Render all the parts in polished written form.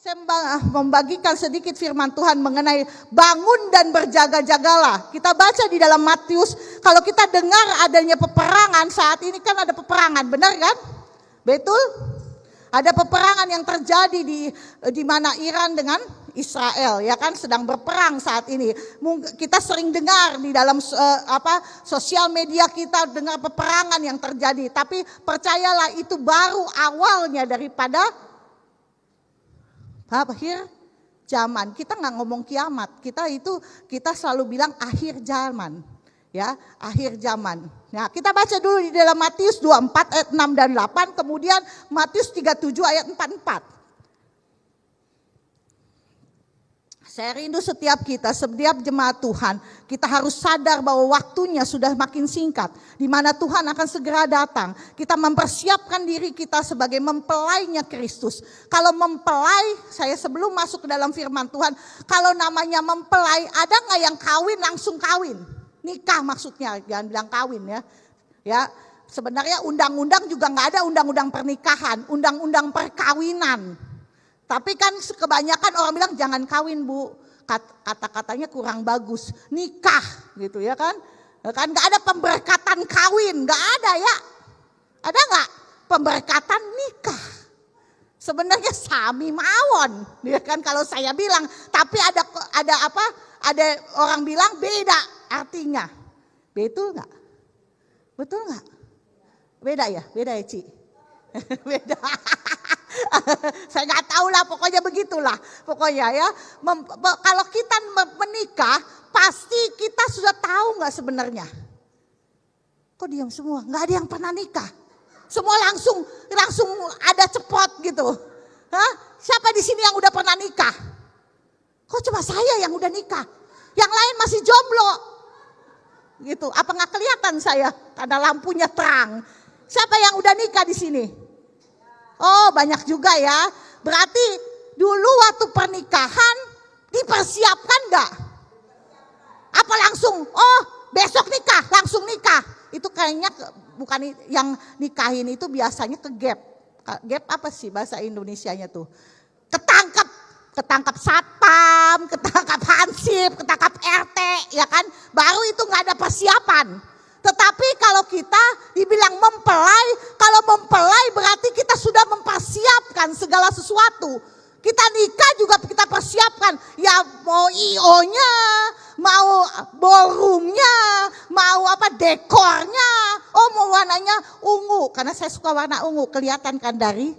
Saya membagikan sedikit firman Tuhan mengenai bangun dan berjaga-jagalah. Kita baca di dalam Matius, kalau kita dengar adanya peperangan, saat ini kan ada peperangan, benar kan? Betul? Ada peperangan yang terjadi di mana Iran dengan Israel, ya kan, sedang berperang saat ini. Kita sering dengar di dalam sosial media, kita dengar peperangan yang terjadi, tapi percayalah itu baru awalnya daripada akhir zaman. Kita nggak ngomong kiamat, kita selalu bilang akhir zaman, ya, akhir zaman. Nah, kita baca dulu di dalam Matius 24 ayat 6 dan 8, kemudian Matius 37 ayat 44. Saya rindu setiap jemaat Tuhan, kita harus sadar bahwa waktunya sudah makin singkat, di mana Tuhan akan segera datang. Kita mempersiapkan diri kita sebagai mempelainya Kristus. Kalau mempelai, saya sebelum masuk ke dalam firman Tuhan, kalau namanya mempelai, ada nggak yang kawin langsung kawin? Nikah maksudnya, jangan bilang kawin ya. Ya, sebenarnya undang-undang juga nggak ada undang-undang pernikahan, undang-undang perkawinan. Tapi kan kebanyakan orang bilang jangan kawin bu, kata-katanya kurang bagus, nikah gitu ya kan. Kan gak ada pemberkatan kawin, gak ada ya. Ada gak pemberkatan nikah? Sebenarnya sami mawon, ya kan kalau saya bilang. Tapi ada orang bilang beda artinya. Betul gak? Betul gak? Beda ya Ci? Beda. Saya nggak tahu lah, pokoknya begitulah, pokoknya ya. Kalau kita menikah, pasti kita sudah tahu nggak sebenarnya? Kok diam semua? Nggak ada yang pernah nikah. Semua langsung ada cepot gitu. Hah? Siapa di sini yang udah pernah nikah? Kok cuma saya yang udah nikah? Yang lain masih jomblo. Gitu. Apa nggak kelihatan saya? Karena lampunya terang. Siapa yang udah nikah di sini? Oh, banyak juga ya. Berarti dulu waktu pernikahan dipersiapkan enggak? Apa langsung, oh besok nikah, langsung nikah. Itu kayaknya bukan yang nikahin itu biasanya ke gap. Gap apa sih bahasa Indonesianya tuh? Ketangkap satpam, ketangkap hansip, ketangkap RT, ya kan? Baru itu enggak ada persiapan. Tetapi kalau kita dibilang mempelai, kalau mempelai berarti kita sudah mempersiapkan segala sesuatu. Kita nikah juga kita persiapkan. Ya mau IO-nya, mau ballroom-nya, mau dekornya. Oh mau warnanya ungu, karena saya suka warna ungu. Kelihatan kan dari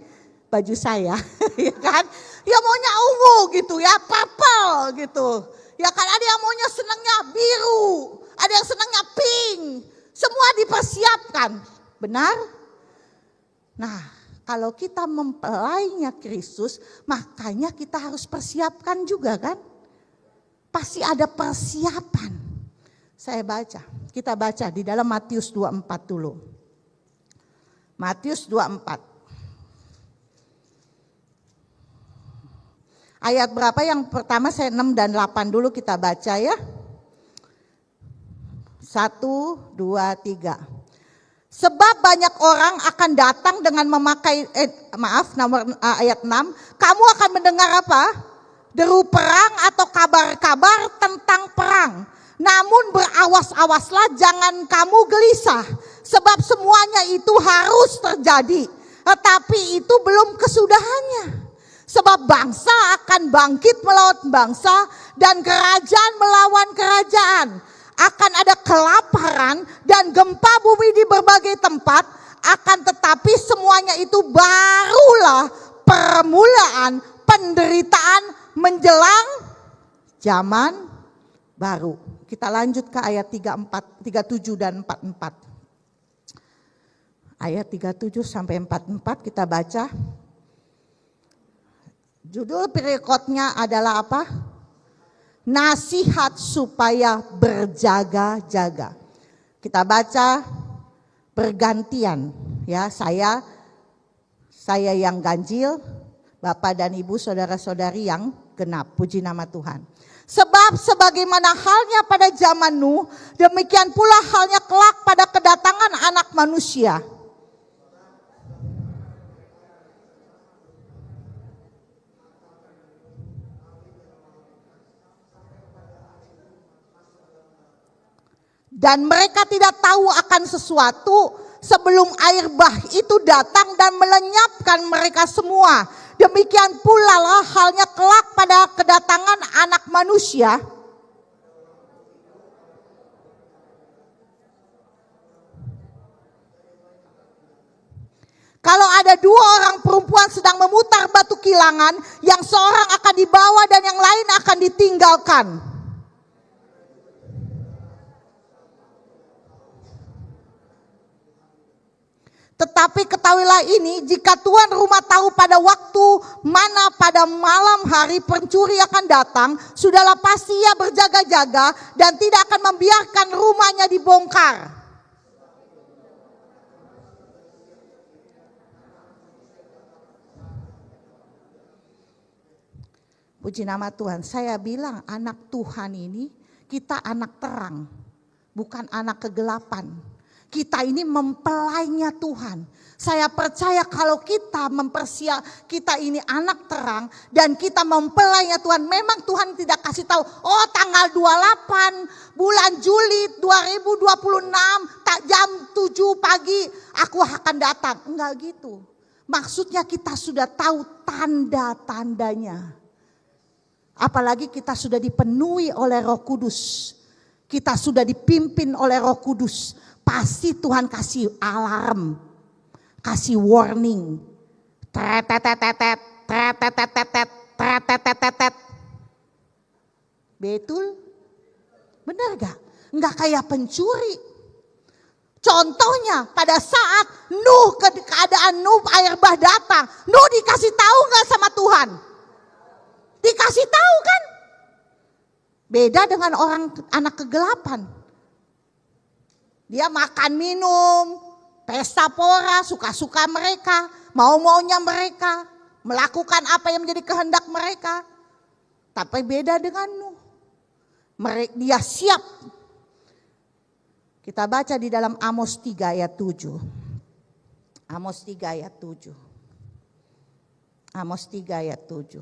baju saya, ya kan? Ya maunya ungu gitu ya, purple gitu. Ya kan ada yang maunya senangnya biru, ada yang senangnya pink. Semua dipersiapkan, benar? Nah, kalau kita mempelainya Kristus, makanya kita harus persiapkan juga kan? Pasti ada persiapan. Kita baca di dalam Matius 24 dulu. Matius 24. Ayat berapa yang pertama, saya 6 dan 8 dulu kita baca ya. 1, 2, 3. Sebab banyak orang akan datang dengan memakai, ayat 6. Kamu akan mendengar apa? Deru perang atau kabar-kabar tentang perang. Namun berawas-awaslah, jangan kamu gelisah. Sebab semuanya itu harus terjadi. Tetapi itu belum kesudahannya. Sebab bangsa akan bangkit melawan bangsa dan kerajaan melawan kerajaan. Akan ada kelaparan dan gempa bumi di berbagai tempat, akan tetapi semuanya itu barulah permulaan penderitaan menjelang zaman baru. Kita lanjut ke ayat 37 dan 44. Ayat 37 sampai 44 kita baca. Judul perikotnya adalah apa? Nasihat supaya berjaga-jaga. Kita baca bergantian ya, saya yang ganjil, Bapak dan Ibu saudara-saudari yang genap, puji nama Tuhan. Sebab sebagaimana halnya pada zaman Nuh, demikian pula halnya kelak pada kedatangan Anak Manusia. Dan mereka tidak tahu akan sesuatu sebelum air bah itu datang dan melenyapkan mereka semua. Demikian pula lah halnya kelak pada kedatangan Anak Manusia. Kalau ada dua orang perempuan sedang memutar batu kilangan, yang seorang akan dibawa dan yang lain akan ditinggalkan. Tetapi ketahuilah ini, jika tuan rumah tahu pada waktu mana pada malam hari pencuri akan datang, sudahlah pasti ia berjaga-jaga dan tidak akan membiarkan rumahnya dibongkar. Puji nama Tuhan, saya bilang anak Tuhan ini, kita anak terang, bukan anak kegelapan. Kita ini mempelainya Tuhan. Saya percaya kalau kita kita ini anak terang dan kita mempelainya Tuhan. Memang Tuhan tidak kasih tahu, oh tanggal 28 bulan Juli 2026 jam 7 pagi aku akan datang. Enggak gitu. Maksudnya kita sudah tahu tanda-tandanya. Apalagi kita sudah dipenuhi oleh Roh Kudus. Kita sudah dipimpin oleh Roh Kudus. Pasti Tuhan kasih alarm, kasih warning. Betul? Benar gak? Enggak kayak pencuri. Contohnya pada saat keadaan Nuh air bah datang, Nuh dikasih tahu gak sama Tuhan? Dikasih tahu kan? Beda dengan orang anak kegelapan. Dia makan minum, pesta pora, suka-suka mereka, mau-maunya mereka, melakukan apa yang menjadi kehendak mereka. Tapi beda dengan Nuh. Dia siap. Kita baca di dalam Amos 3 ayat 7. Amos 3 ayat 7. Amos 3 ayat 7.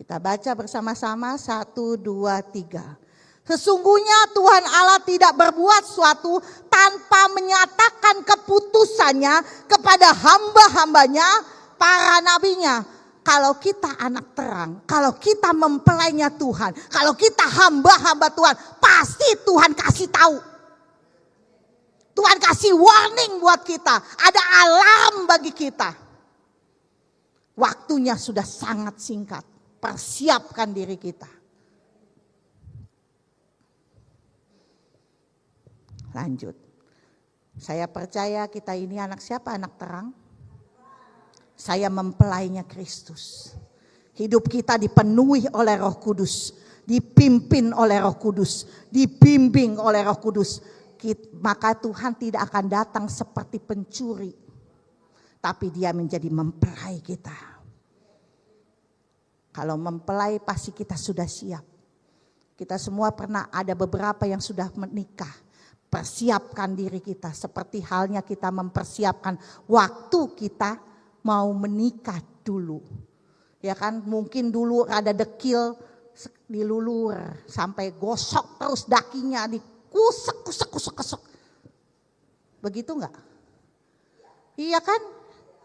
Kita baca bersama-sama 1, 2, 3. Sesungguhnya Tuhan Allah tidak berbuat suatu tanpa menyatakan keputusannya kepada hamba-hambanya, para nabinya. Kalau kita anak terang, kalau kita mempelainya Tuhan, kalau kita hamba-hamba Tuhan, pasti Tuhan kasih tahu. Tuhan kasih warning buat kita, ada alarm bagi kita. Waktunya sudah sangat singkat, persiapkan diri kita. Lanjut. Saya percaya kita ini anak siapa? Anak terang. Saya mempelainya Kristus. Hidup kita dipenuhi oleh Roh Kudus. Dipimpin oleh Roh Kudus. Dibimbing oleh Roh Kudus. Maka Tuhan tidak akan datang seperti pencuri. Tapi dia menjadi mempelai kita. Kalau mempelai pasti kita sudah siap. Kita semua pernah ada beberapa yang sudah menikah. Persiapkan diri kita seperti halnya kita mempersiapkan waktu kita mau menikah dulu. Ya kan, mungkin dulu ada dekil dilulur sampai gosok terus dakinya, dikusek. Begitu enggak? Iya kan?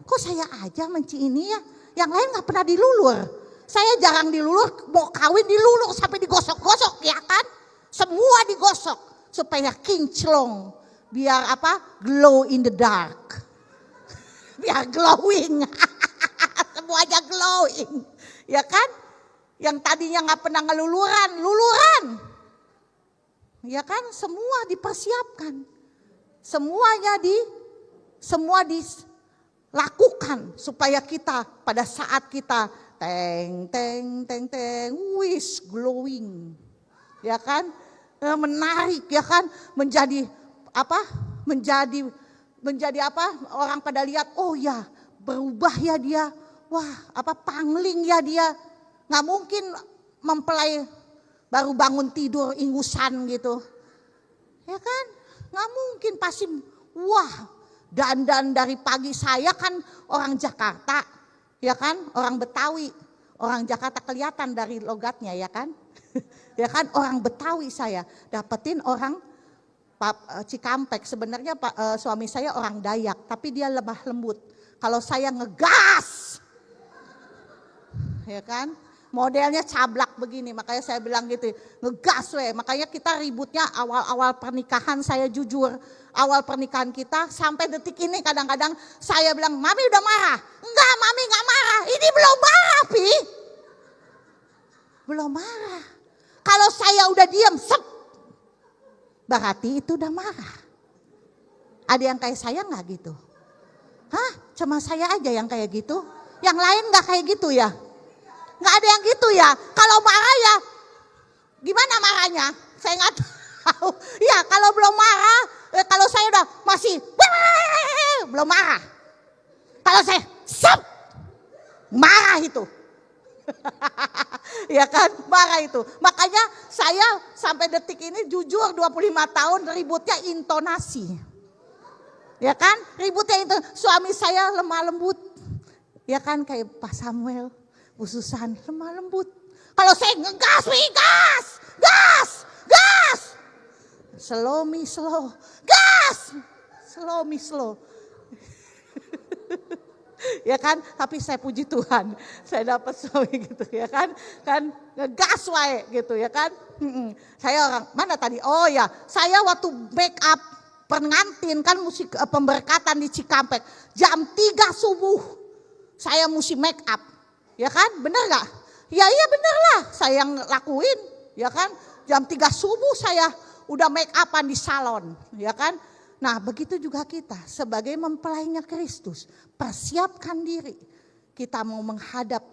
Kok saya aja menci ini ya? Yang lain enggak pernah dilulur. Saya jarang dilulur, mau kawin dilulur sampai digosok-gosok ya kan? Semua digosok. Supaya kinclong, biar apa? Glow in the dark. Biar glowing. Semuanya glowing. Ya kan? Yang tadinya gak pernah luluran. Ya kan? Semua dipersiapkan. Semua dilakukan supaya kita pada saat kita teng, wis glowing. Ya kan? Menarik ya kan, menjadi apa? Menjadi apa? Orang pada lihat, oh ya berubah ya dia. Wah, apa pangling ya dia. Nggak mungkin mempelai baru bangun tidur ingusan gitu. Ya kan? Nggak mungkin pasti wah, dandan dari pagi. Saya kan orang Jakarta, ya kan? Orang Betawi. Orang Jakarta kelihatan dari logatnya ya kan? Ya kan, orang Betawi saya dapetin orang Cikampek. Sebenarnya suami saya orang Dayak, tapi dia lemah lembut. Kalau saya ngegas, ya kan, modelnya cablak begini, makanya saya bilang gitu, ngegas weh. Makanya kita ributnya awal-awal pernikahan, saya jujur, awal pernikahan kita sampai detik ini kadang-kadang saya bilang, Mami udah marah. Enggak, Mami gak marah, ini belum marah Pi. Belum marah. Kalau saya udah diam, berarti itu udah marah. Ada yang kayak saya gak gitu? Hah? Cuma saya aja yang kayak gitu? Yang lain gak kayak gitu ya? Gak ada yang gitu ya? Kalau marah ya, gimana marahnya? Saya gak tahu. Ya kalau belum marah, kalau saya udah masih belum marah. Kalau saya marah itu. Ya kan, marah itu. Makanya saya sampai detik ini jujur 25 tahun ributnya intonasi. Ya kan, ributnya itu. Suami saya lemah lembut. Ya kan, kayak Pak Samuel, Bu Susan, lemah lembut. Kalau saya ngegas, gas, gas, gas. Slow me slow, gas, slow me slow. Ya kan, tapi saya puji Tuhan, saya dapat suami gitu ya kan, ngegas wae gitu ya kan. Saya orang mana tadi? Oh ya, saya waktu make up pengantin kan musik pemberkatan di Cikampek jam 3 subuh, saya mesti make up, ya kan, bener gak? Ya iya bener lah, saya yang lakuin, ya kan, jam 3 subuh saya udah make upan di salon, ya kan. Nah begitu juga kita sebagai mempelainya Kristus, persiapkan diri. Kita mau menghadap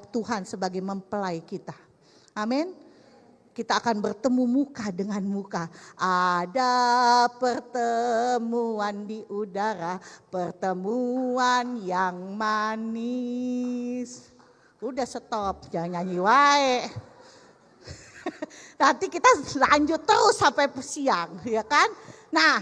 Tuhan sebagai mempelai kita. Amin. Kita akan bertemu muka dengan muka. Ada pertemuan di udara, pertemuan yang manis. Udah stop, jangan nyanyi wae. Nanti kita lanjut terus sampai siang, ya kan? Nah,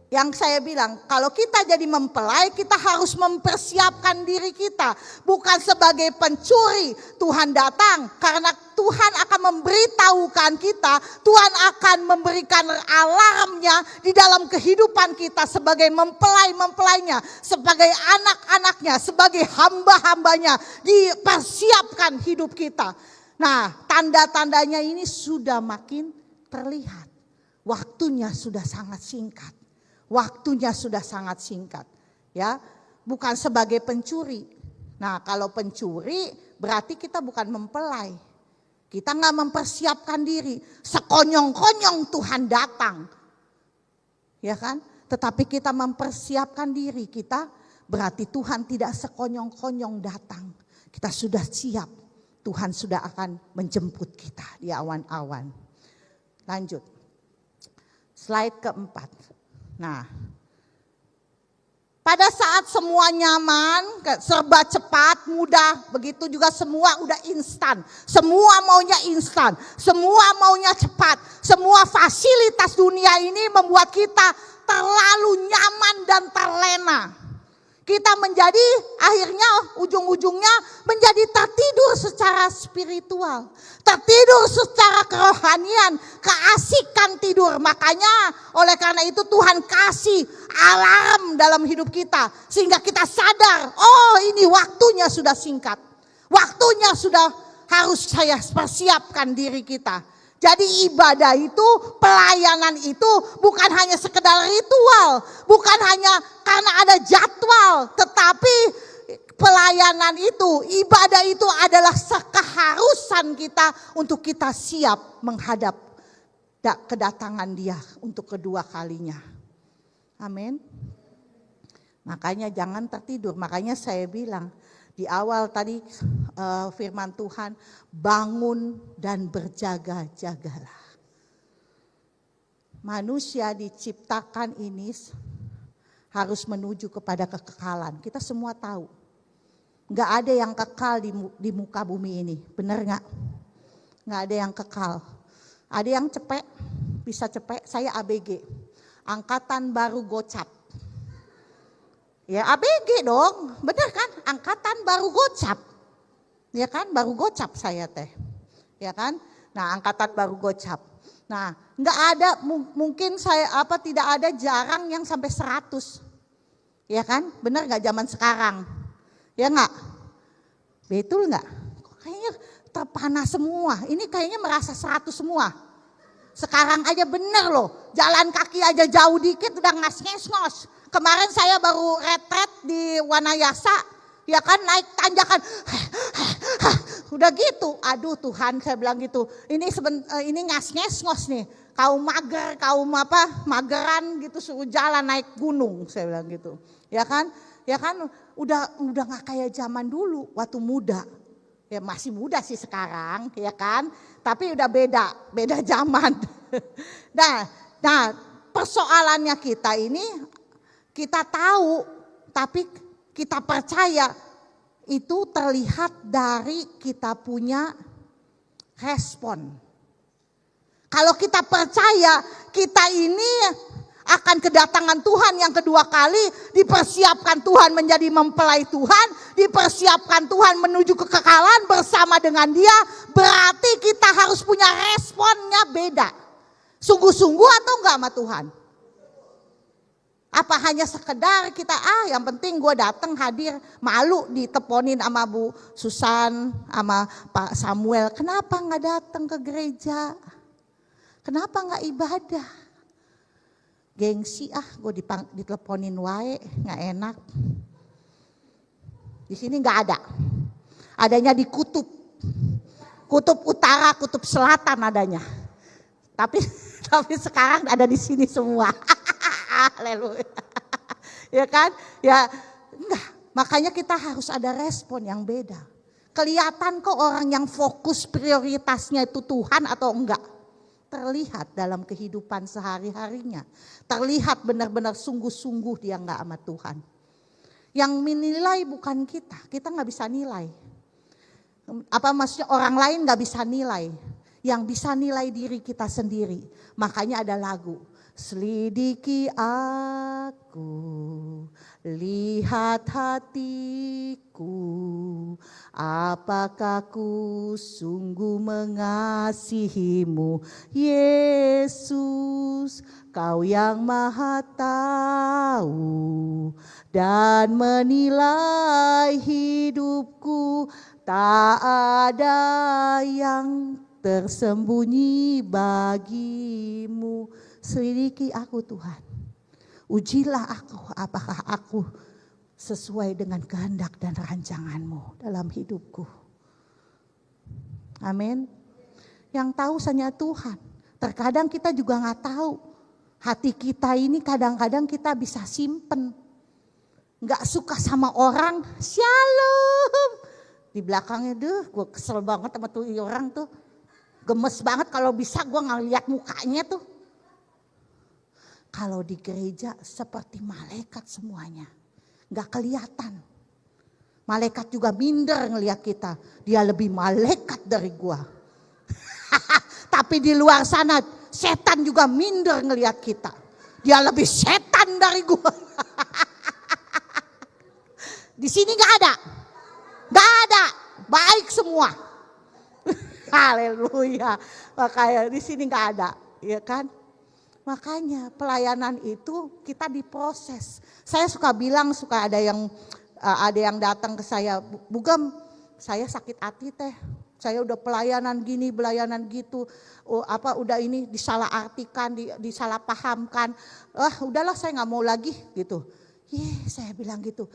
yang saya bilang, kalau kita jadi mempelai, kita harus mempersiapkan diri kita. Bukan sebagai pencuri, Tuhan datang. Karena Tuhan akan memberitahukan kita, Tuhan akan memberikan alarmnya di dalam kehidupan kita sebagai mempelai-mempelainya, sebagai anak-anaknya, sebagai hamba-hambanya. Dipersiapkan hidup kita. Nah, tanda-tandanya ini sudah makin terlihat. Waktunya sudah sangat singkat. Waktunya sudah sangat singkat. Ya, bukan sebagai pencuri. Nah, kalau pencuri berarti kita bukan mempelai. Kita nggak mempersiapkan diri. Sekonyong-konyong Tuhan datang. Ya kan? Tetapi kita mempersiapkan diri kita, berarti Tuhan tidak sekonyong-konyong datang. Kita sudah siap. Tuhan sudah akan menjemput kita di awan-awan. Lanjut. Slide keempat. Nah, pada saat semua nyaman, serba cepat, mudah, begitu juga semua udah instan. Semua maunya instan, semua maunya cepat. Semua fasilitas dunia ini membuat kita terlalu nyaman dan terlena. Kita menjadi akhirnya ujung-ujungnya menjadi tertidur secara spiritual. Tertidur secara kerohanian, keasikan tidur. Makanya oleh karena itu Tuhan kasih alarm dalam hidup kita. Sehingga kita sadar, oh ini waktunya sudah singkat. Waktunya sudah harus saya persiapkan diri kita. Jadi ibadah itu, pelayanan itu bukan hanya sekedar ritual, bukan hanya karena ada jadwal, tetapi pelayanan itu, ibadah itu adalah keharusan kita untuk kita siap menghadap kedatangan Dia untuk kedua kalinya. Amin. Makanya jangan tertidur, makanya saya bilang di awal tadi firman Tuhan, bangun dan berjaga-jagalah. Manusia diciptakan ini harus menuju kepada kekekalan. Kita semua tahu. Gak ada yang kekal di muka bumi ini. Benar gak? Gak ada yang kekal. Ada yang cepek, bisa cepek. Saya ABG. Angkatan baru gocap. Ya ABG dong, benar kan? Angkatan baru gocap. Ya kan, baru gocap saya teh. Ya kan? Nah, angkatan baru gocap. Nah, enggak ada mungkin tidak ada jarang yang sampai 100. Ya kan? Benar enggak zaman sekarang? Ya enggak? Betul enggak? Kayaknya terpana semua. Ini kayaknya merasa 100 semua. Sekarang aja bener loh. Jalan kaki aja jauh dikit udah ngas-ngos. Kemarin saya baru retret di Wanayasa. Ya kan, naik tanjakan. Udah gitu. Aduh Tuhan, saya bilang gitu. Ini ngas-ngos nih. Kaum mager, mageran gitu suruh jalan naik gunung, saya bilang gitu. Ya kan? Udah gak kayak zaman dulu waktu muda. Ya masih muda sih sekarang, ya kan? Tapi udah beda zaman. Nah, persoalannya kita ini, kita tahu, tapi kita percaya itu terlihat dari kita punya respon. Kalau kita percaya kita ini akan kedatangan Tuhan yang kedua kali, dipersiapkan Tuhan menjadi mempelai Tuhan, dipersiapkan Tuhan menuju kekekalan bersama dengan Dia, berarti kita harus punya responnya beda. Sungguh-sungguh atau enggak sama Tuhan? Apa hanya sekedar kita yang penting gue datang hadir, malu diteleponin sama Bu Susan sama Pak Samuel, kenapa enggak datang ke gereja? Kenapa enggak ibadah? Gengsi gue diteleponin wae, nggak enak. Di sini nggak ada, adanya di kutub utara, kutub selatan adanya. Tapi sekarang ada di sini semua. Haleluya. Ya kan? Ya enggak. Makanya kita harus ada respon yang beda. Kelihatan kok orang yang fokus prioritasnya itu Tuhan atau enggak? Terlihat dalam kehidupan sehari-harinya. Terlihat benar-benar sungguh-sungguh dia enggak sama Tuhan. Yang menilai bukan kita nggak bisa nilai. Apa maksudnya orang lain nggak bisa nilai. Yang bisa nilai diri kita sendiri. Makanya ada lagu. Selidiki aku, lihat hatiku, apakah ku sungguh mengasihimu, Yesus, Kau yang Maha Tahu dan menilai hidupku, tak ada yang tersembunyi bagimu. Selidiki aku Tuhan, ujilah aku apakah aku sesuai dengan kehendak dan rancangan-Mu dalam hidupku. Amin. Yang tahu hanya Tuhan. Terkadang kita juga gak tahu. Hati kita ini kadang-kadang kita bisa simpen. Gak suka sama orang, shalom. Di belakangnya gue kesel banget sama tuh orang tuh. Gemes banget kalau bisa gue ngeliat mukanya tuh. Kalau di gereja seperti malaikat semuanya. Gak kelihatan. Malaikat juga minder ngelihat kita. Dia lebih malaikat dari gua. Tapi di luar sana setan juga minder ngelihat kita. Dia lebih setan dari gua. Di sini gak ada. Gak ada. Baik semua. Haleluya. Makanya di sini gak ada. Ya kan? Makanya pelayanan itu kita diproses. Saya suka bilang, ada yang datang ke saya, Bugam, saya sakit hati teh. Saya udah pelayanan gini, pelayanan gitu. Udah ini disalahartikan, disalahpahamkan. Udahlah saya nggak mau lagi gitu. Saya bilang gitu.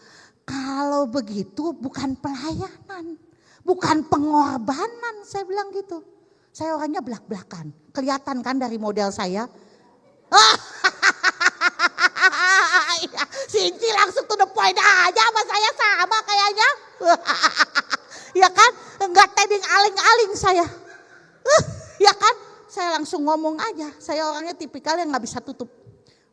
Kalau begitu bukan pelayanan, bukan pengorbanan, saya bilang gitu. Saya orangnya belak-belakan. Kelihatan kan dari model saya. Sinci langsung to the point aja sama saya, sama kayaknya. Ya kan, enggak teding aling-aling saya. Ya kan, saya langsung ngomong aja. Saya orangnya tipikal yang gak bisa tutup.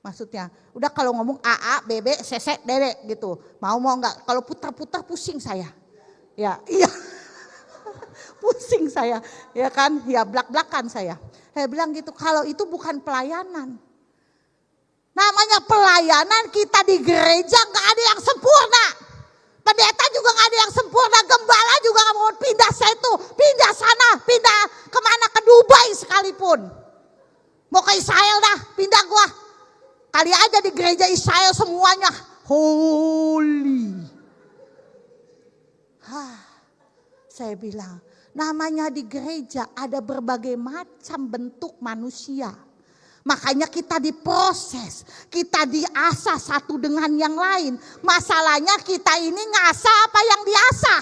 Maksudnya, udah kalau ngomong AA, BB, CC, Dede gitu. Mau enggak, kalau putar-putar pusing saya. Ya, iya. Pusing saya, ya kan, ya belak-belakan saya. Saya bilang gitu, kalau itu bukan pelayanan. Namanya pelayanan, kita di gereja gak ada yang sempurna. Pendeta juga gak ada yang sempurna, gembala juga gak mau pindah situ, pindah sana, pindah kemana, ke Dubai sekalipun. Mau ke Israel dah, pindah gua. Kali aja di gereja Israel semuanya holy. Saya bilang, namanya di gereja ada berbagai macam bentuk manusia. Makanya kita diproses, kita diasah satu dengan yang lain. Masalahnya kita ini ngasah apa yang diasah.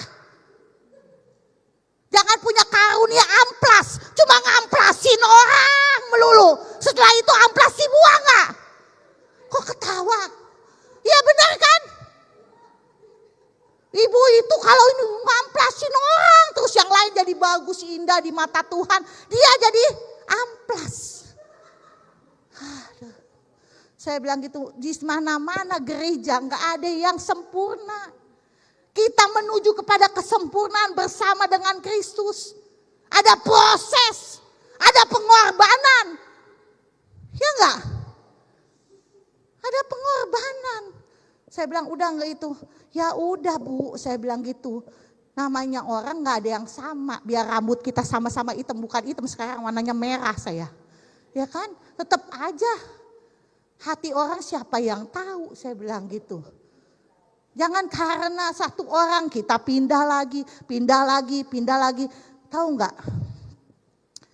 Jangan punya karunia amplas, cuma ngamplasin orang melulu. Setelah itu amplas dibuang gak? Kok ketawa? Ya benar kan? Ibu itu kalau ini ngamplasin orang, terus yang lain jadi bagus, indah di mata Tuhan, dia jadi amplas. Saya bilang gitu, di mana-mana gereja nggak ada yang sempurna. Kita menuju kepada kesempurnaan bersama dengan Kristus. Ada proses, ada pengorbanan. Ya enggak? Ada pengorbanan. Saya bilang udah enggak itu. Ya udah Bu, saya bilang gitu. Namanya orang nggak ada yang sama. Biar rambut kita sama-sama hitam, bukan hitam sekarang warnanya merah saya. Ya kan? Tetap aja. Hati orang siapa yang tahu, saya bilang gitu. Jangan karena satu orang kita pindah lagi. Tahu nggak?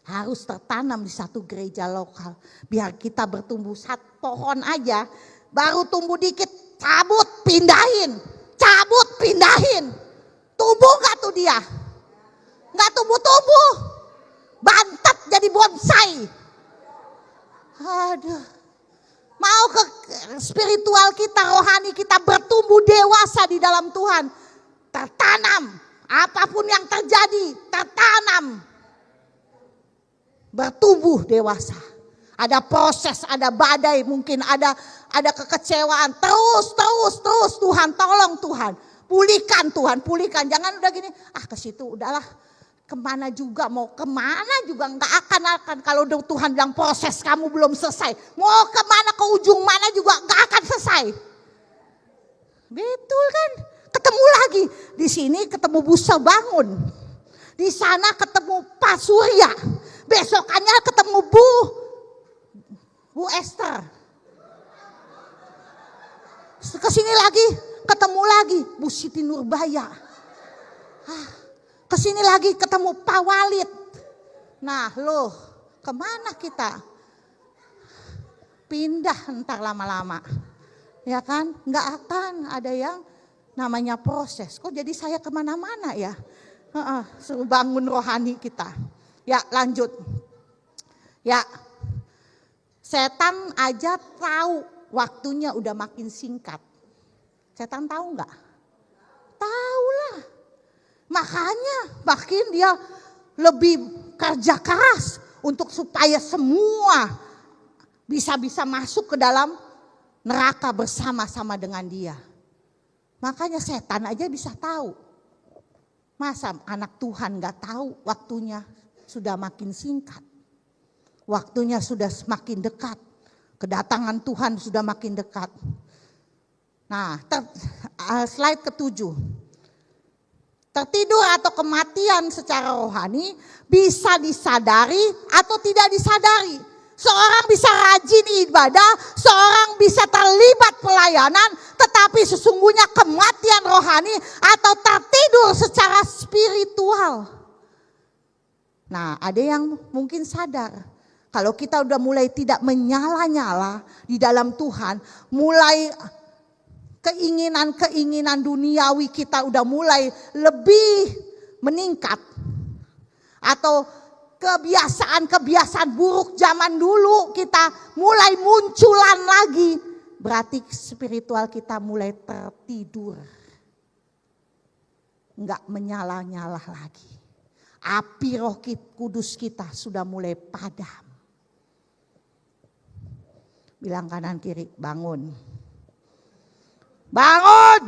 Harus tertanam di satu gereja lokal. Biar kita bertumbuh satu pohon aja. Baru tumbuh dikit, cabut, pindahin. Tumbuh nggak tuh dia? Nggak tumbuh. Bantet jadi bonsai. Aduh. Mau ke spiritual kita, rohani kita bertumbuh dewasa di dalam Tuhan. Tertanam. Apapun yang terjadi, tertanam. Bertumbuh dewasa. Ada proses, ada badai, mungkin ada kekecewaan. Terus Tuhan, tolong Tuhan. Pulihkan Tuhan, pulihkan. Jangan udah gini, ke situ udahlah. Kemana juga, mau kemana juga nggak akan kalau Tuhan bilang proses kamu belum selesai. Mau kemana, ke ujung mana juga nggak akan selesai. Betul kan? Ketemu lagi. Di sini ketemu Busa Bangun. Di sana ketemu Pak Surya. Besokannya ketemu Bu Esther. Kesini lagi, ketemu lagi Bu Siti Nurbaya. Kesini lagi ketemu Pak Walid. Nah loh, kemana kita? Pindah ntar lama-lama. Ya kan? Nggak akan ada yang namanya proses. Kok jadi saya kemana-mana ya? Suruh bangun rohani kita. Ya lanjut. Ya, setan aja tahu waktunya udah makin singkat. Setan tahu nggak? Tahu lah. Makanya makin dia lebih kerja keras untuk supaya semua bisa masuk ke dalam neraka bersama-sama dengan dia. Makanya setan aja bisa tahu. Masa anak Tuhan gak tahu waktunya sudah makin singkat. Waktunya sudah semakin dekat. Kedatangan Tuhan sudah makin dekat. Nah, slide ke-7. Tertidur atau kematian secara rohani bisa disadari atau tidak disadari. Seorang bisa rajin ibadah, seorang bisa terlibat pelayanan, tetapi sesungguhnya kematian rohani atau tertidur secara spiritual. Nah, ada yang mungkin sadar. Kalau kita udah mulai tidak menyala-nyala di dalam Tuhan, mulai keinginan duniawi kita udah mulai lebih meningkat. Atau kebiasaan buruk zaman dulu kita mulai munculan lagi. Berarti spiritual kita mulai tertidur. Enggak menyala-nyala lagi. Api Roh Kudus kita sudah mulai padam. Bilang kanan kiri, bangun. Bangun!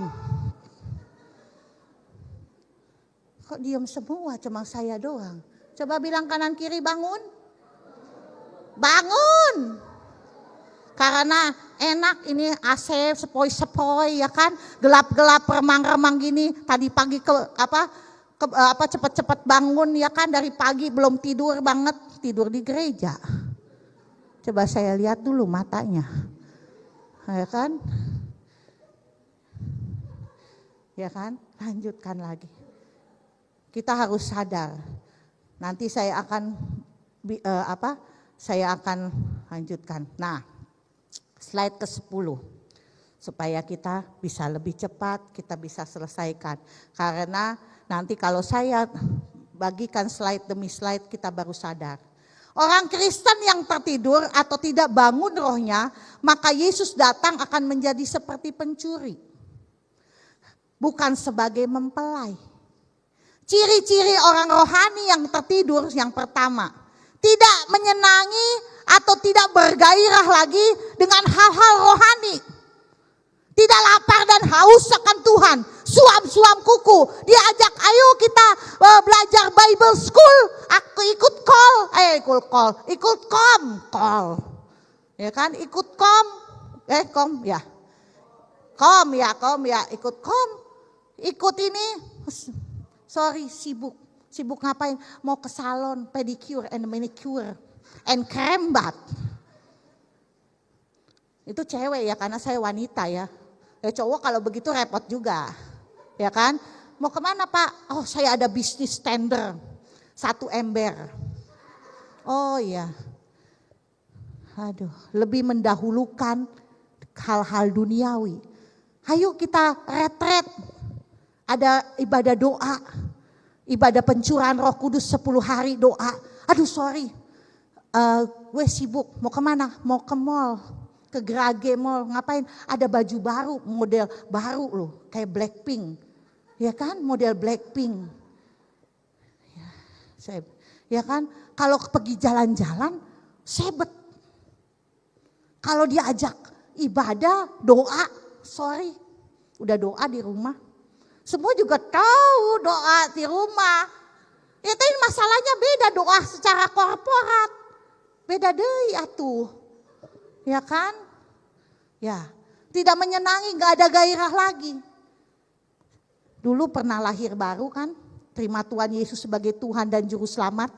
Kok diam semua, cuma saya doang. Coba bilang kanan kiri, bangun. Bangun! Karena enak ini AC sepoi-sepoi ya kan, gelap-gelap remang-remang gini. Tadi pagi cepet-cepet bangun ya kan, dari pagi belum tidur banget, tidur di gereja. Coba saya lihat dulu matanya, ya kan? Ya kan? Lanjutkan lagi. Kita harus sadar. Nanti saya akan lanjutkan. Nah, slide ke-10. Supaya kita bisa lebih cepat, kita bisa selesaikan. Karena nanti kalau saya bagikan slide demi slide, kita baru sadar. Orang Kristen yang tertidur atau tidak bangun rohnya, maka Yesus datang akan menjadi seperti pencuri. Bukan sebagai mempelai. Ciri-ciri orang rohani yang tertidur yang pertama, tidak menyenangi atau tidak bergairah lagi dengan hal-hal rohani. Tidak lapar dan haus akan Tuhan. Suam-suam kuku. Dia ajak, ayo kita belajar Bible School. Aku ikut call. Ya kan, ikut ikut kom. Ikut ini, sibuk. Sibuk ngapain? Mau ke salon, pedicure and manicure and krembat. Itu cewek ya, karena saya wanita ya. Cowok kalau begitu repot juga, ya kan? Mau kemana Pak? Oh saya ada bisnis tender, 1 ember. Oh iya, aduh, lebih mendahulukan hal-hal duniawi. Ayo kita retret, ada ibadah doa, ibadah pencurahan Roh Kudus 10 hari doa. Aduh sorry, gue sibuk, mau kemana? Mau ke mall. Ke Grage Mall, ngapain? Ada baju baru, model baru loh, kayak Blackpink. Ya kan, model Blackpink. Ya kan, kalau pergi jalan-jalan, sebet. Kalau diajak ibadah, doa, sorry, udah doa di rumah. Semua juga tahu doa di rumah. Ya tapi masalahnya beda doa secara korporat. Beda deh atuh. Ya kan? Ya, tidak menyenangi, gak ada gairah lagi. Dulu pernah lahir baru kan? Terima Tuhan Yesus sebagai Tuhan dan Juru Selamat.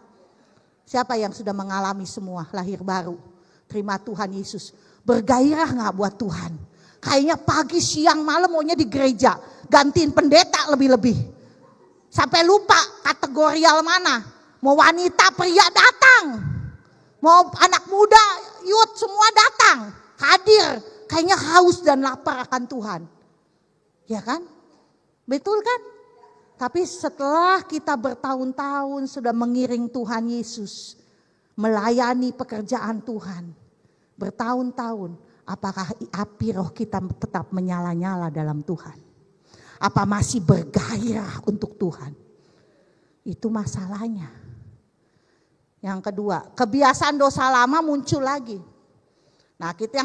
Siapa yang sudah mengalami semua lahir baru? Terima Tuhan Yesus. Bergairah gak buat Tuhan? Kayaknya pagi, siang, malam maunya di gereja. Gantiin pendeta lebih-lebih. Sampai lupa kategorial mana. Mau wanita, pria datang. Mau anak muda, youth semua datang, hadir. Kayaknya haus dan lapar akan Tuhan. Ya kan? Betul kan? Tapi setelah kita bertahun-tahun sudah mengiring Tuhan Yesus, melayani pekerjaan Tuhan, bertahun-tahun, apakah api roh kita tetap menyala-nyala dalam Tuhan? Apa masih bergairah untuk Tuhan? Itu masalahnya. Yang kedua, kebiasaan dosa lama muncul lagi. Nah, kita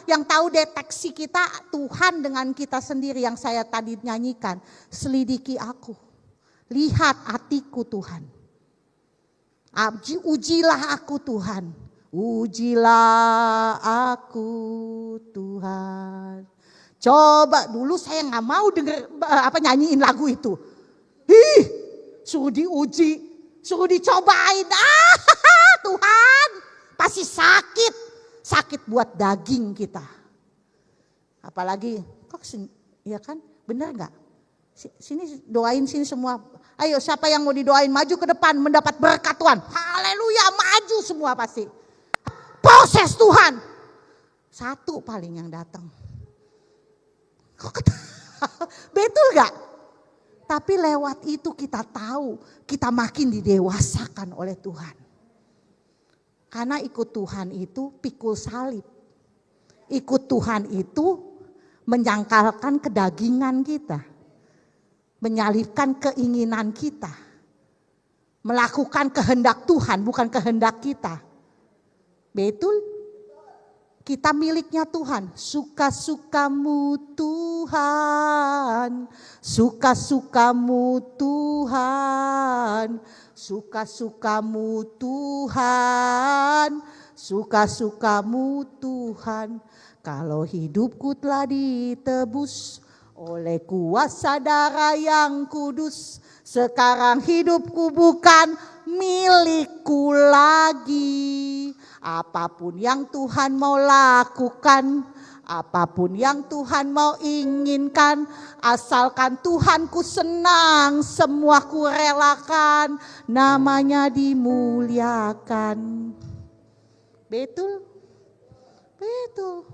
yang tahu deteksi kita Tuhan dengan kita sendiri yang saya tadi nyanyikan, selidiki aku. Lihat hatiku Tuhan. Ujilah aku Tuhan. Ujilah aku Tuhan. Coba dulu saya nggak mau denger nyanyiin lagu itu. Suruh diuji. Suruh dicobain, Tuhan pasti sakit buat daging kita. Apalagi, ya kan, benar nggak? Sini doain sini semua. Ayo siapa yang mau didoain maju ke depan mendapat berkat Tuhan. Haleluya, maju semua pasti. Proses Tuhan. 1 paling yang datang. Betul nggak? Tapi lewat itu kita tahu, kita makin didewasakan oleh Tuhan. Karena ikut Tuhan itu pikul salib. Ikut Tuhan itu menyangkalkan kedagingan kita. Menyalibkan keinginan kita. Melakukan kehendak Tuhan, bukan kehendak kita. Betul? Kita miliknya Tuhan. Suka-sukamu Tuhan. Suka-sukamu Tuhan. Suka-sukamu Tuhan. Suka-sukamu Tuhan. Kalau hidupku telah ditebus oleh kuasa darah yang kudus, sekarang hidupku bukan milikku lagi. Apapun yang Tuhan mau lakukan, apapun yang Tuhan mau inginkan, asalkan Tuhanku senang, semua ku relakan, namanya dimuliakan. Betul? Betul.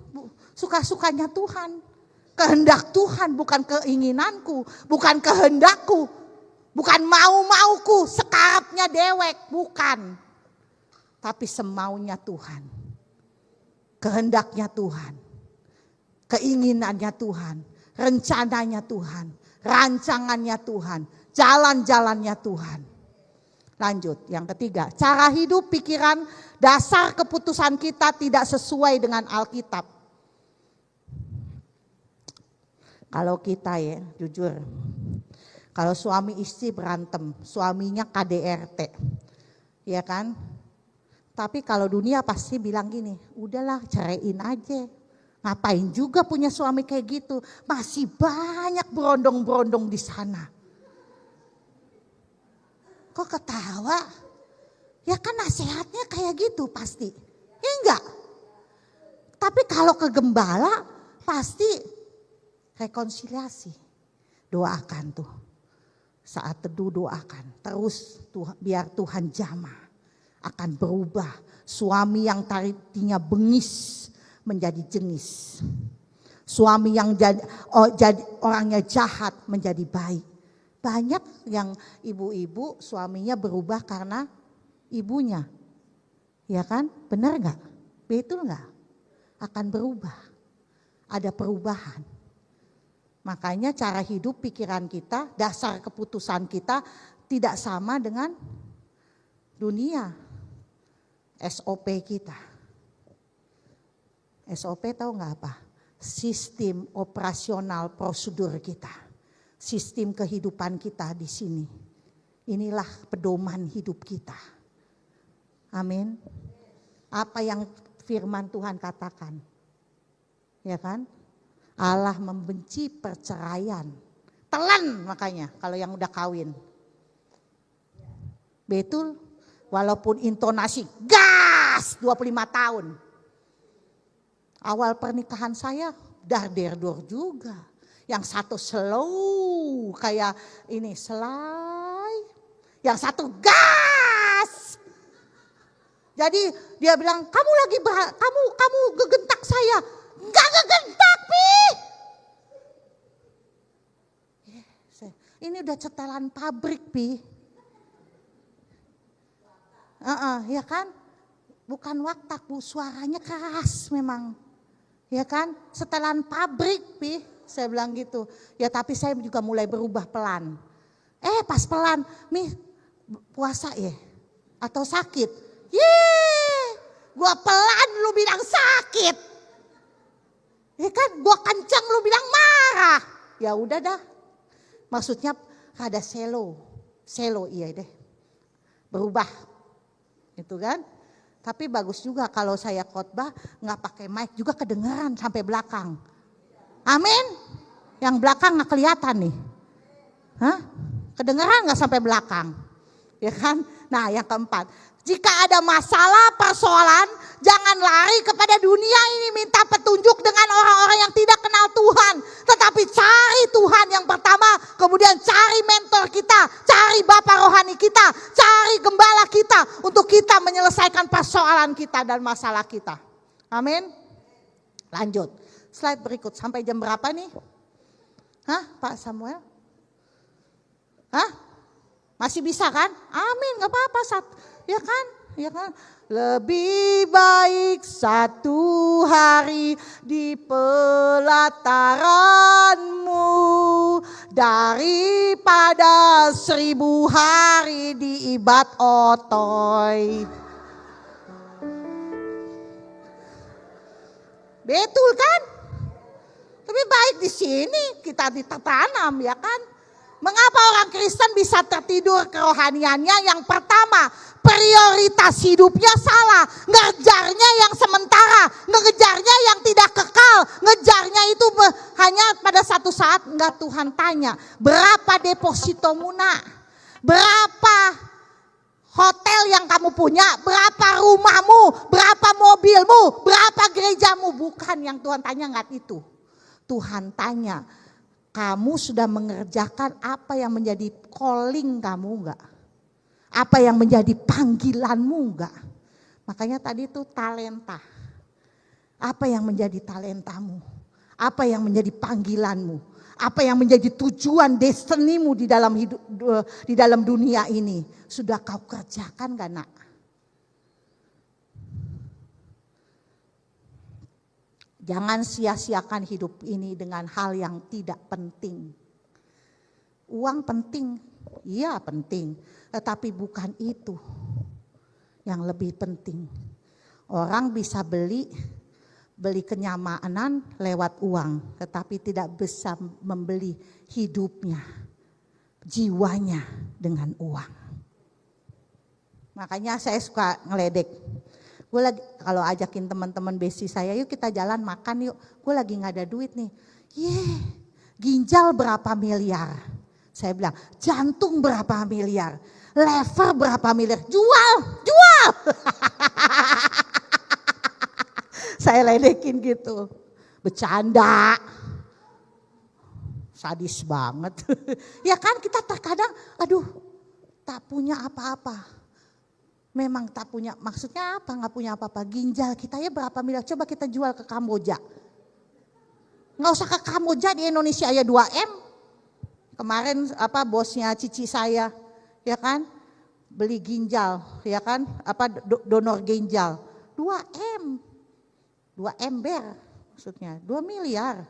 Suka-sukanya Tuhan. Kehendak Tuhan, bukan keinginanku, bukan kehendakku, bukan mau-mauku, sekarapnya dewek, bukan. Tapi semaunya Tuhan, kehendaknya Tuhan, keinginannya Tuhan, rencananya Tuhan, rancangannya Tuhan, jalan-jalannya Tuhan. Lanjut, yang ketiga, cara hidup, pikiran, dasar keputusan kita tidak sesuai dengan Alkitab. Kalau kita ya, jujur, kalau suami istri berantem, suaminya KDRT, ya kan? Tapi kalau dunia pasti bilang gini, udahlah ceraiin aja. Ngapain juga punya suami kayak gitu? Masih banyak berondong-berondong di sana. Kok ketawa? Ya kan nasihatnya kayak gitu pasti. Ya enggak? Tapi kalau ke gembala pasti rekonsiliasi. Doakan tuh. Saat teduh doakan. Terus biar Tuhan jamah. Akan berubah. Suami yang tadinya bengis menjadi jengis. Suami yang jadi orangnya jahat menjadi baik. Banyak yang ibu-ibu suaminya berubah karena ibunya. Ya kan? Benar gak? Betul gak? Akan berubah. Ada perubahan. Makanya cara hidup pikiran kita, dasar keputusan kita tidak sama dengan dunia. SOP kita. SOP tahu gak apa? Sistem operasional prosedur kita. Sistem kehidupan kita di sini. Inilah pedoman hidup kita. Amin. Apa yang firman Tuhan katakan. Ya kan? Allah membenci perceraian. Telan makanya kalau yang udah kawin. Betul. Walaupun intonasi gas 25 tahun. Awal pernikahan saya dar-der-dor juga. Yang satu slow kayak ini selai. Yang satu gas. Jadi dia bilang kamu lagi kamu gegentak saya. Enggak gegentak Pi. Ini udah cetelan pabrik Pi. Ya kan? Bukan waktak Bu, suaranya keras memang. Ya kan? Setelan pabrik Pi. Saya bilang gitu. Ya tapi saya juga mulai berubah pelan. Pas pelan, Mi puasa ya? Atau sakit? Gua pelan lu bilang sakit. Ya kan? Gua kencang lu bilang marah. Ya udah dah. Maksudnya ada selo iya deh. Berubah. Gitu kan? Tapi bagus juga kalau saya khotbah nggak pakai mic juga kedengeran sampai belakang. Amin. Yang belakang nggak kelihatan nih. Hah? Kedengeran nggak sampai belakang? Ya kan? Nah yang keempat, jika ada masalah persoalan, jangan lari kepada dunia ini minta petunjuk dengan orang-orang yang tidak kenal Tuhan. Tetapi cari Tuhan yang pertama, kemudian cari mentor kita, cari Bapak rohani kita, cari gembala kita untuk kita menyelesaikan persoalan kita dan masalah kita. Amin. Lanjut, slide berikut. Sampai jam berapa nih? Hah Pak Samuel? Hah? Masih bisa kan? Amin, gak apa-apa. Ya kan? Ya kan? Lebih baik satu hari di pelataranmu daripada 1000 hari di ibat otoy. Betul kan? Lebih baik di sini kita ditanam ya kan? Mengapa orang Kristen bisa tertidur kerohaniannya? Yang pertama, prioritas hidupnya salah. Ngejarnya yang sementara, ngejarnya yang tidak kekal, ngejarnya itu hanya pada satu saat. Enggak, Tuhan tanya, berapa depositomu nak? Berapa hotel yang kamu punya? Berapa rumahmu? Berapa mobilmu? Berapa gerejamu? Bukan yang Tuhan tanya, enggak itu. Tuhan tanya, kamu sudah mengerjakan apa yang menjadi calling kamu enggak? Apa yang menjadi panggilanmu enggak? Makanya tadi itu talenta. Apa yang menjadi talentamu? Apa yang menjadi panggilanmu? Apa yang menjadi tujuan destinimu di dalam hidup, di dalam dunia ini? Sudah kau kerjakan enggak nak? Jangan sia-siakan hidup ini dengan hal yang tidak penting. Uang penting, iya penting, tetapi bukan itu yang lebih penting. Orang bisa beli kenyamanan lewat uang, tetapi tidak bisa membeli hidupnya, jiwanya dengan uang. Makanya saya suka ngeledek. Gue lagi kalau ajakin teman-teman besti saya, yuk kita jalan makan yuk. Gue lagi nggak ada duit nih. Ginjal berapa miliar? Saya bilang jantung berapa miliar? Lever berapa miliar? Jual. Saya ledekin gitu. Bercanda. Sadis banget. Ya kan kita terkadang aduh tak punya apa-apa. Memang tak punya, maksudnya apa? Nggak punya apa-apa. Ginjal kita ya berapa miliar? Coba kita jual ke Kamboja. Nggak usah ke Kamboja, di Indonesia ya 2M. Kemarin bosnya cici saya, ya kan, beli ginjal, ya kan, donor ginjal 2M, 2 ember, maksudnya 2 miliar,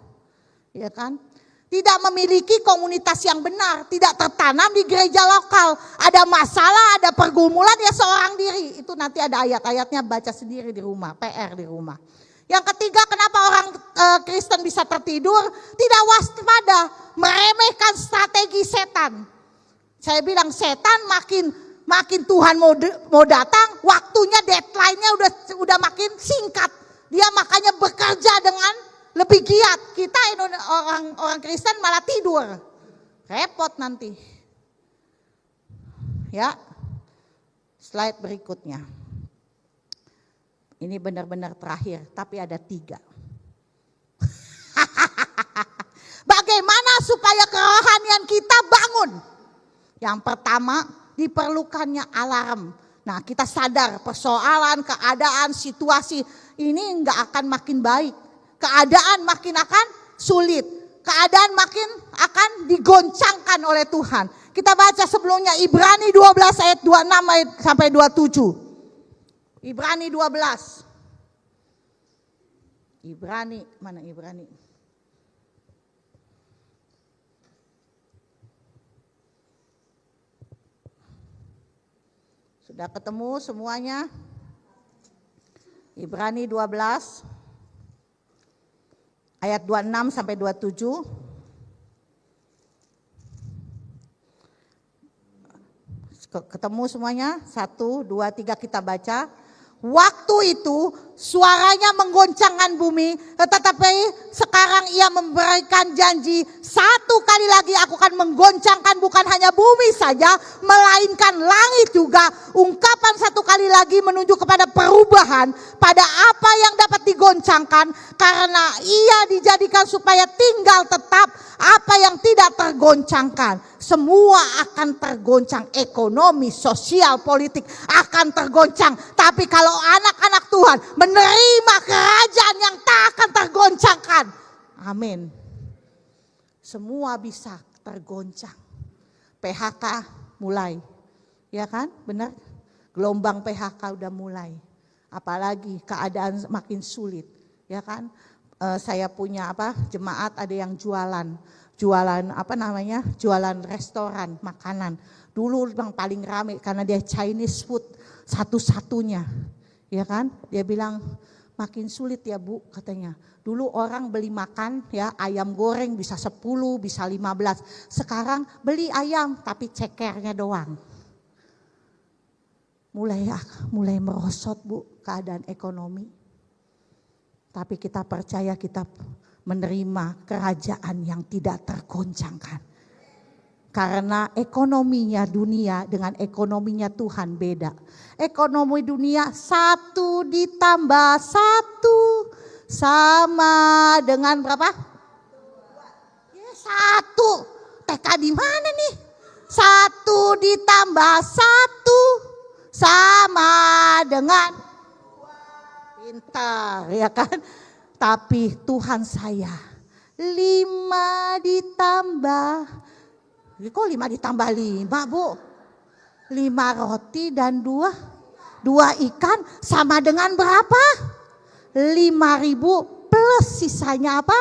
ya kan. Tidak memiliki komunitas yang benar, tidak tertanam di gereja lokal. Ada masalah, ada pergumulan ya seorang diri. Itu nanti ada ayat-ayatnya, baca sendiri di rumah, PR di rumah. Yang ketiga, kenapa orang Kristen bisa tertidur? Tidak waspada, meremehkan strategi setan. Saya bilang setan makin Tuhan mau datang, waktunya deadline-nya udah makin singkat. Dia makanya bekerja dengan lebih giat. Kita orang Kristen malah tidur. Repot nanti. Ya. Slide berikutnya. Ini benar-benar terakhir, tapi ada 3. Bagaimana supaya kerohanian kita bangun? Yang pertama, diperlukannya alarm. Nah, kita sadar persoalan, keadaan, situasi ini enggak akan makin baik. Keadaan makin akan sulit. Keadaan makin akan digoncangkan oleh Tuhan. Kita baca sebelumnya Ibrani 12 ayat 26 sampai 27. Ibrani 12. Ibrani, mana Ibrani? Sudah ketemu semuanya? Ibrani 12. Ayat 26 sampai 27. Ketemu semuanya? 1, 2, 3 kita baca. Waktu itu suaranya menggoncangkan bumi, tetapi sekarang ia memberikan janji, 1 kali lagi aku akan menggoncangkan bukan hanya bumi saja, melainkan langit juga. Ungkapan 1 kali lagi menunjuk kepada perubahan pada apa yang dapat digoncangkan, karena ia dijadikan supaya tinggal tetap apa yang tidak tergoncangkan. Semua akan tergoncang, ekonomi, sosial, politik akan tergoncang. Tapi kalau anak-anak Tuhan menerima kerajaan yang tak akan tergoncangkan. Amin. Semua bisa tergoncang. PHK mulai. Ya kan? Benar? Gelombang PHK udah mulai. Apalagi keadaan makin sulit. Ya kan? Saya punya jemaat ada yang jualan jualan restoran makanan. Dulu yang paling rame karena dia Chinese food satu-satunya, ya kan? Dia bilang makin sulit ya Bu katanya. Dulu orang beli makan ya ayam goreng bisa 10, bisa 15. Sekarang beli ayam tapi cekernya doang. Mulai merosot Bu keadaan ekonomi. Tapi kita percaya kita menerima kerajaan yang tidak tergoncangkan. Karena ekonominya dunia dengan ekonominya Tuhan beda. Ekonomi dunia 1 ditambah 1 sama dengan berapa? 1. TK di mana nih? 1 ditambah 1 sama dengan pintar ya kan? Tapi Tuhan saya 5 ditambah, kok 5 ditambah 5 Bu? 5 roti dan 2 ikan sama dengan berapa? 5.000 plus sisanya apa?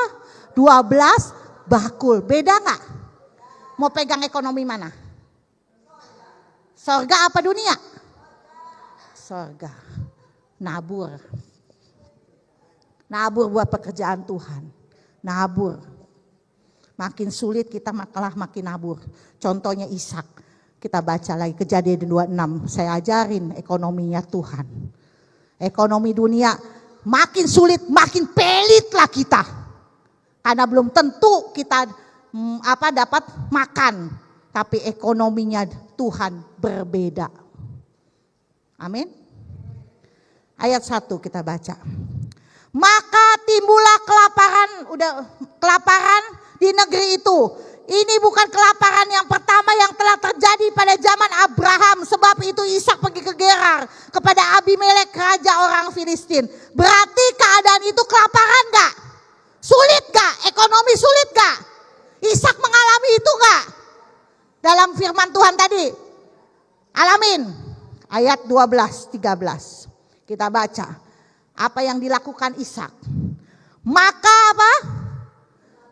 12 bakul. Beda gak? Mau pegang ekonomi mana? Sorga apa dunia? Sorga. Nabur. Nabur buat pekerjaan Tuhan. Nabur. Makin sulit kita malah makin nabur. Contohnya Ishak. Kita baca lagi Kejadian 26. Saya ajarin ekonominya Tuhan. Ekonomi dunia makin sulit, makin pelitlah kita. Karena belum tentu kita dapat makan. Tapi ekonominya Tuhan berbeda. Amin. Ayat 1 kita baca. Maka timbullah kelaparan di negeri itu. Ini bukan kelaparan yang pertama yang telah terjadi pada zaman Abraham. Sebab itu Ishak pergi ke Gerar kepada Abimelek raja orang Filistin. Berarti keadaan itu kelaparan gak? Sulit gak? Ekonomi sulit gak? Ishak mengalami itu gak? Dalam firman Tuhan tadi. Alamin. Ayat 12-13. Kita baca. Apa yang dilakukan Ishak. Maka apa?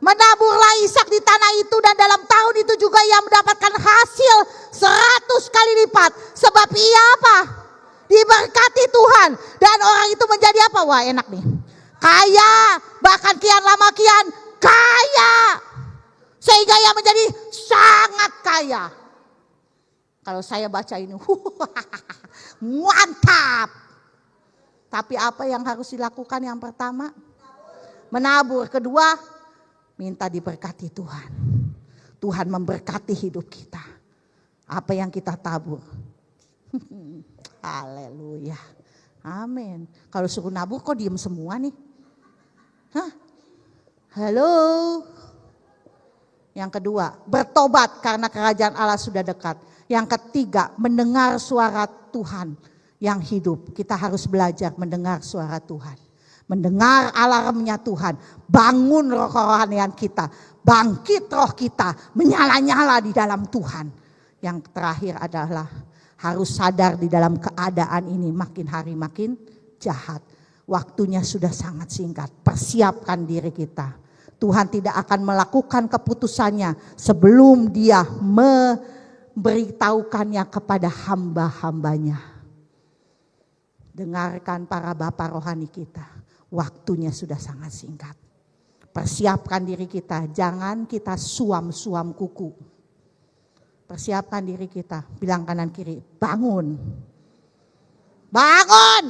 Menaburlah Ishak di tanah itu dan dalam tahun itu juga ia mendapatkan hasil 100 kali lipat. Sebab ia apa? Diberkati Tuhan. Dan orang itu menjadi apa? Wah enak nih. Kaya, bahkan kian lama kian kaya. Sehingga ia menjadi sangat kaya. Kalau saya baca ini, mantap. Tapi apa yang harus dilakukan yang pertama? Menabur. Kedua, minta diberkati Tuhan. Tuhan memberkati hidup kita. Apa yang kita tabur. Haleluya. Amin. Kalau suruh nabur kok diem semua nih? Hah? Halo. Yang kedua, bertobat karena kerajaan Allah sudah dekat. Yang ketiga, mendengar suara Tuhan yang hidup. Kita harus belajar mendengar suara Tuhan. Mendengar alarmnya Tuhan. Bangun roh-rohanian kita. Bangkit roh kita. Menyala-nyala di dalam Tuhan. Yang terakhir adalah harus sadar di dalam keadaan ini makin hari makin jahat. Waktunya sudah sangat singkat. Persiapkan diri kita. Tuhan tidak akan melakukan keputusannya sebelum dia memberitahukannya kepada hamba-hambanya. Dengarkan para bapak rohani kita. Waktunya sudah sangat singkat. Persiapkan diri kita. Jangan kita suam-suam kuku. Persiapkan diri kita. Bilang kanan kiri. Bangun. Bangun.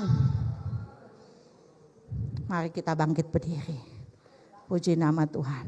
Mari kita bangkit berdiri. Puji nama Tuhan.